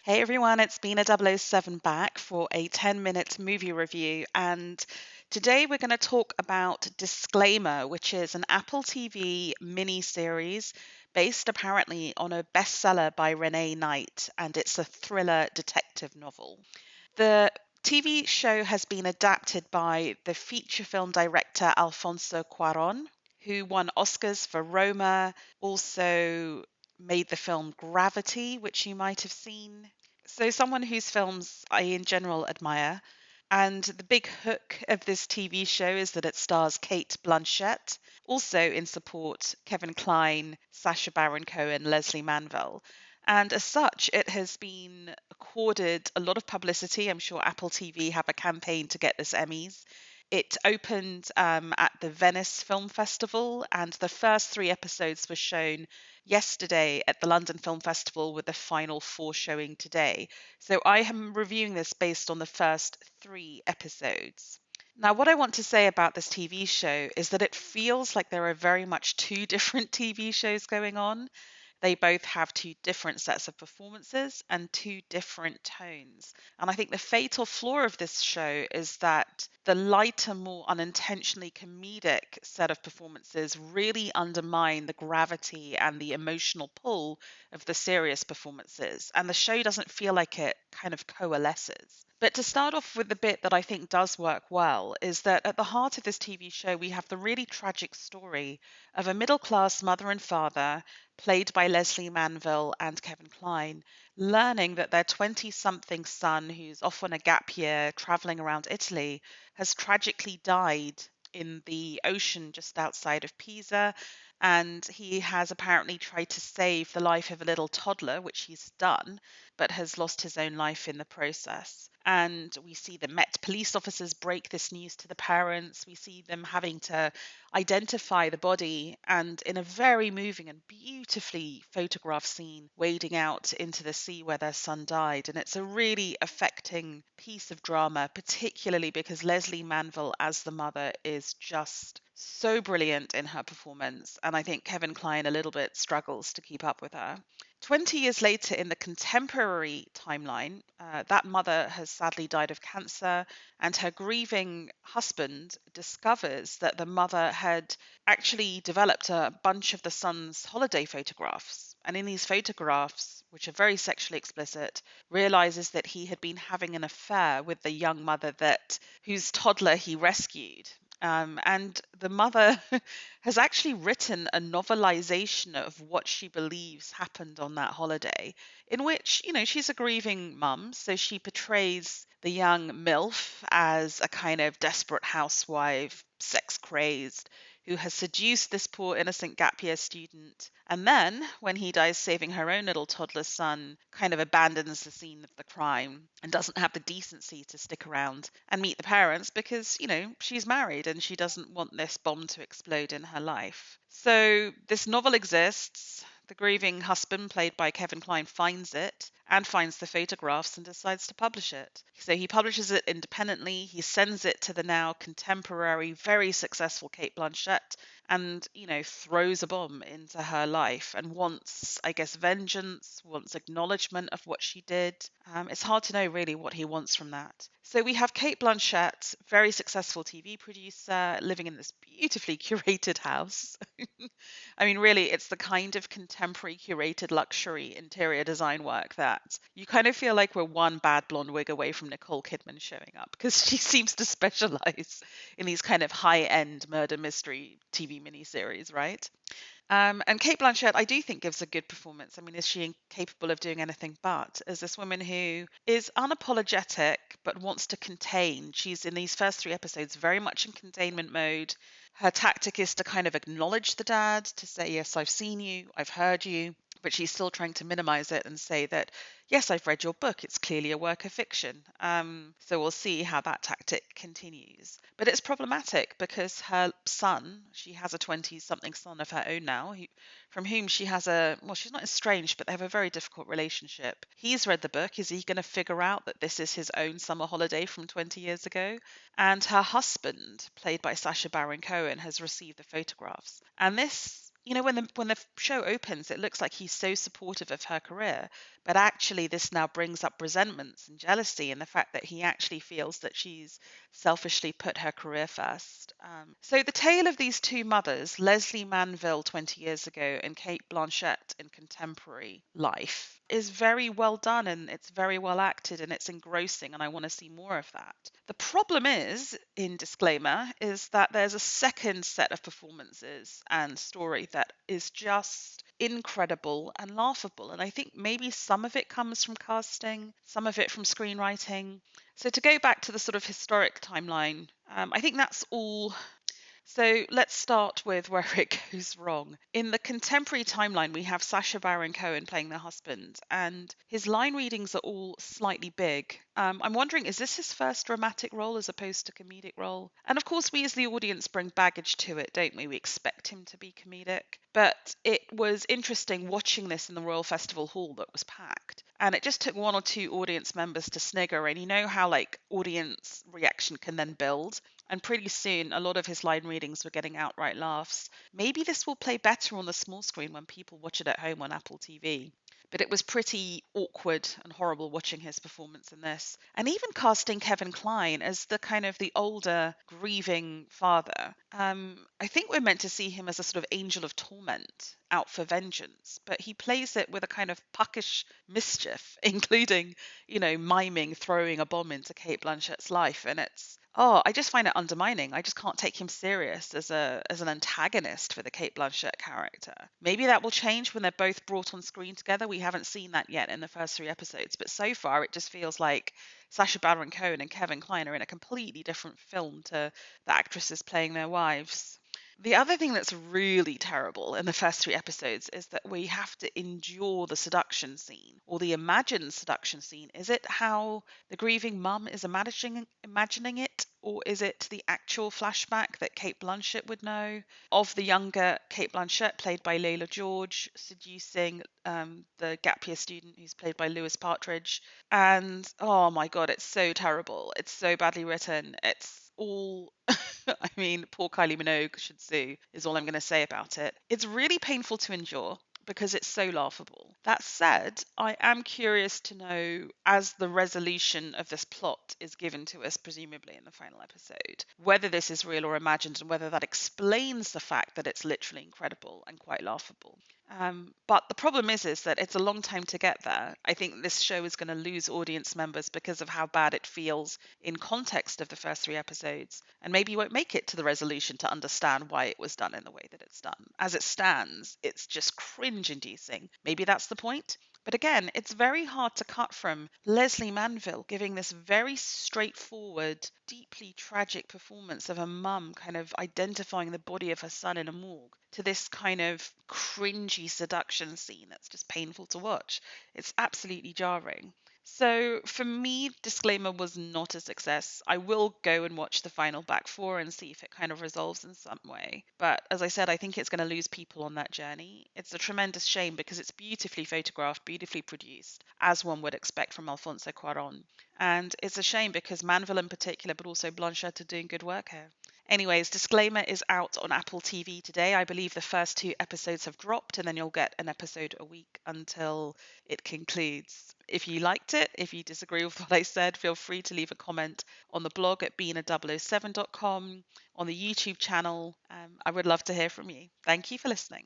Hey everyone, it's Bina 007 back for a 10-minute movie review. And today we're going to talk about Disclaimer, which is an Apple TV mini-series based apparently on a bestseller by Renee Knight, and it's a thriller detective novel. The TV show has been adapted by the feature film director Alfonso Cuaron, who won Oscars for Roma, also made the film Gravity, which you might have seen. So, someone whose films I in general admire. And the big hook of this TV show is that it stars Cate Blanchett, also in support Kevin Kline, Sacha Baron Cohen, Leslie Manville. And as such, it has been accorded a lot of publicity. I'm sure Apple TV have a campaign to get this Emmys. It opened at the Venice Film Festival, and the first 3 episodes were shown yesterday at the London Film Festival, with the final 4 showing today. So I am reviewing this based on the first 3 episodes. Now, what I want to say about this TV show is that it feels like there are very much two different TV shows going on. They both have two different sets of performances and two different tones. And I think the fatal flaw of this show is that the lighter, more unintentionally comedic set of performances really undermine the gravity and the emotional pull of the serious performances. And the show doesn't feel like it kind of coalesces. But to start off with the bit that I think does work well is that at the heart of this TV show, we have the really tragic story of a middle class mother and father, played by Leslie Manville and Kevin Kline, learning that their 20-something son, who's off on a gap year traveling around Italy, has tragically died in the ocean just outside of Pisa. And he has apparently tried to save the life of a little toddler, which he's done, but has lost his own life in the process. And we see the Met police officers break this news to the parents. We see them having to identify the body, and in a very moving and beautifully photographed scene, wading out into the sea where their son died. And it's a really affecting piece of drama, particularly because Leslie Manville as the mother is just so brilliant in her performance. And I think Kevin Kline a little bit struggles to keep up with her. 20 years later, in the contemporary timeline, that mother has sadly died of cancer, and her grieving husband discovers that the mother had actually developed a bunch of the son's holiday photographs. And in these photographs, which are very sexually explicit, realizes that he had been having an affair with the young mother whose toddler he rescued. And the mother has actually written a novelization of what she believes happened on that holiday, in which, she's a grieving mum, so she portrays the young MILF as a kind of desperate housewife, sex crazed, who has seduced this poor innocent gap year student. And then, when he dies saving her own little toddler son, kind of abandons the scene of the crime and doesn't have the decency to stick around and meet the parents because, she's married and she doesn't want this bomb to explode in her life. So this novel exists. The grieving husband, played by Kevin Kline, finds it and finds the photographs and decides to publish it. So he publishes it independently. He sends it to the now contemporary, very successful Cate Blanchett and, throws a bomb into her life and wants, I guess, vengeance, wants acknowledgement of what she did. It's hard to know really what he wants from that. So we have Cate Blanchett, very successful TV producer, living in this beautifully curated house. I mean, really, it's the kind of contemporary curated luxury interior design work that you kind of feel like we're one bad blonde wig away from Nicole Kidman showing up, because she seems to specialize in these kind of high-end murder mystery TV miniseries, right? And Cate Blanchett, I do think, gives a good performance. I mean, is she incapable of doing anything but? As this woman who is unapologetic but wants to contain. She's in these first 3 episodes very much in containment mode. Her tactic is to kind of acknowledge the dad, to say, yes, I've seen you, I've heard you, but she's still trying to minimize it and say that, yes, I've read your book, it's clearly a work of fiction. So we'll see how that tactic continues. But it's problematic because her son, she has a 20-something son of her own now, from whom she has she's not estranged, but they have a very difficult relationship. He's read the book. Is he going to figure out that this is his own summer holiday from 20 years ago? And her husband, played by Sacha Baron Cohen, has received the photographs. And this when the show opens, it looks like he's so supportive of her career, but actually this now brings up resentments and jealousy and the fact that he actually feels that she's selfishly put her career first. So the tale of these two mothers, Leslie Manville 20 years ago and Cate Blanchett in contemporary life, is very well done and it's very well acted and it's engrossing and I want to see more of that. The problem is, in disclaimer, is that there's a second set of performances and story that is just incredible and laughable. And I think maybe some of it comes from casting, some of it from screenwriting. So to go back to the sort of historic timeline, I think that's all. So let's start with where it goes wrong. In the contemporary timeline, we have Sacha Baron Cohen playing the husband, and his line readings are all slightly big. I'm wondering, is this his first dramatic role as opposed to comedic role? And of course, we as the audience bring baggage to it, don't we? We expect him to be comedic. But it was interesting watching this in the Royal Festival Hall that was packed. And it just took one or two audience members to snigger. And you know how, like, audience reaction can then build? And pretty soon, a lot of his line readings were getting outright laughs. Maybe this will play better on the small screen when people watch it at home on Apple TV. But it was pretty awkward and horrible watching his performance in this. And even casting Kevin Kline as the kind of the older, grieving father. I think we're meant to see him as a sort of angel of torment, out for vengeance. But he plays it with a kind of puckish mischief, including, miming throwing a bomb into Cate Blanchett's life. And I just find it undermining. I just can't take him serious as an antagonist for the Cate Blanchett character. Maybe that will change when they're both brought on screen together. We haven't seen that yet in the first 3 episodes, but so far it just feels like Sacha Baron Cohen and Kevin Kline are in a completely different film to the actresses playing their wives. The other thing that's really terrible in the first 3 episodes is that we have to endure the seduction scene or the imagined seduction scene. Is it how the grieving mum is imagining it, or is it the actual flashback that Cate Blanchett would know of the younger Cate Blanchett, played by Layla George, seducing the gap year student who's played by Lewis Partridge? And oh my God, it's so terrible. It's so badly written. It's all I mean, poor Kylie Minogue should sue, is all I'm going to say about it. It's really painful to endure because it's so laughable. That said, I am curious to know, as the resolution of this plot is given to us, presumably in the final episode, whether this is real or imagined and whether that explains the fact that it's literally incredible and quite laughable. But the problem is that it's a long time to get there. I think this show is going to lose audience members because of how bad it feels in context of the first 3 episodes, and maybe you won't make it to the resolution to understand why it was done in the way that it's done. As it stands, it's just cringe-inducing. Maybe that's the point. But again, it's very hard to cut from Leslie Manville giving this very straightforward, deeply tragic performance of a mum kind of identifying the body of her son in a morgue to this kind of cringy seduction scene that's just painful to watch. It's absolutely jarring. So for me, Disclaimer was not a success. I will go and watch the final back four and see if it kind of resolves in some way. But as I said, I think it's going to lose people on that journey. It's a tremendous shame because it's beautifully photographed, beautifully produced, as one would expect from Alfonso Cuaron. And it's a shame because Manville in particular, but also Blanchett, are doing good work here. Anyways, Disclaimer is out on Apple TV today. I believe the first 2 episodes have dropped, and then you'll get an episode a week until it concludes. If you liked it, if you disagree with what I said, feel free to leave a comment on the blog at Bina007.com, on the YouTube channel. I would love to hear from you. Thank you for listening.